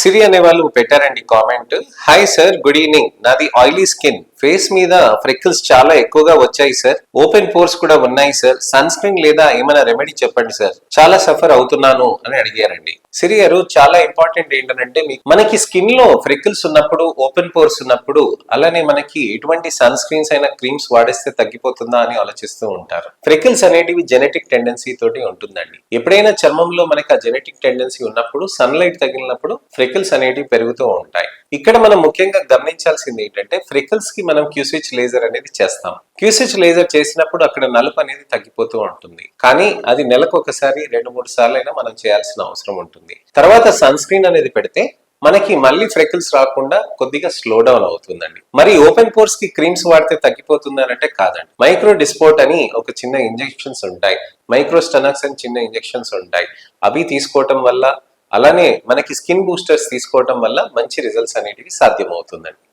సిరి అనే వాళ్ళు పెట్టారండి comment. Hi sir, good evening. నాది ఆయిలీ స్కిన్, ఫేస్ మీద ఫ్రెకిల్స్ చాలా ఎక్కువగా వచ్చాయి సార్. ఓపెన్ పోర్స్ కూడా ఉన్నాయి సార్. సన్ స్క్రీన్ లేదా ఏమైనా రెమెడీ చెప్పండి సార్, చాలా సఫర్ అవుతున్నాను అని అడిగారండి. సిరి గారు, చాలా ఇంపార్టెంట్ ఏంటంటే మనకి స్కిన్ లో ఫ్రెకిల్స్ ఉన్నప్పుడు, ఓపెన్ పోర్స్ ఉన్నప్పుడు, అలానే మనకి ఎటువంటి సన్ స్క్రీన్స్ అయినా క్రీమ్స్ వాడేస్తే తగ్గిపోతుందా అని ఆలోచిస్తూ ఉంటారు. ఫ్రెకిల్స్ అనేటివి జెనెటిక్ టెండెన్సీ తోటి ఉంటుందండి. ఎప్పుడైనా చర్మంలో మనకి ఆ జెనెటిక్ టెండెన్సీ ఉన్నప్పుడు, సన్లైట్ తగిలినప్పుడు ఫ్రెకిల్స్ అనేటివి పెరుగుతూ ఉంటాయి. ఇక్కడ మనం ముఖ్యంగా గమనించాల్సింది ఏంటంటే, ఫ్రెకిల్స్ కి మనం క్యూసిచ్ లేజర్ అనేది చేస్తాం. క్యూసిచ్ లేజర్ చేసినప్పుడు అక్కడ నలుపు అనేది తగ్గిపోతూ ఉంటుంది. కానీ అది నెలకు ఒకసారి 2-3 సార్లు అయినా మనం చేయాల్సిన అవసరం ఉంటుంది. తర్వాత సన్ స్క్రీన్ అనేది పెడితే మనకి మళ్ళీ ఫ్రెకిల్స్ రాకుండా కొద్దిగా స్లో డౌన్ అవుతుందండి. మరి ఓపెన్ పోర్స్ కి క్రీమ్స్ వాడితే తగ్గిపోతుంది అంటే కాదండి. మైక్రో డిస్పోర్ట్ అని ఒక చిన్న ఇంజెక్షన్స్ ఉంటాయి, మైక్రో స్టెనాక్స్ అని చిన్న ఇంజెక్షన్స్ ఉంటాయి. అవి తీసుకోవటం వల్ల, అలానే మనకి స్కిన్ బూస్టర్స్ తీసుకోవటం వల్ల మంచి రిజల్ట్స్ అనేటివి సాధ్యమవుతుందండి.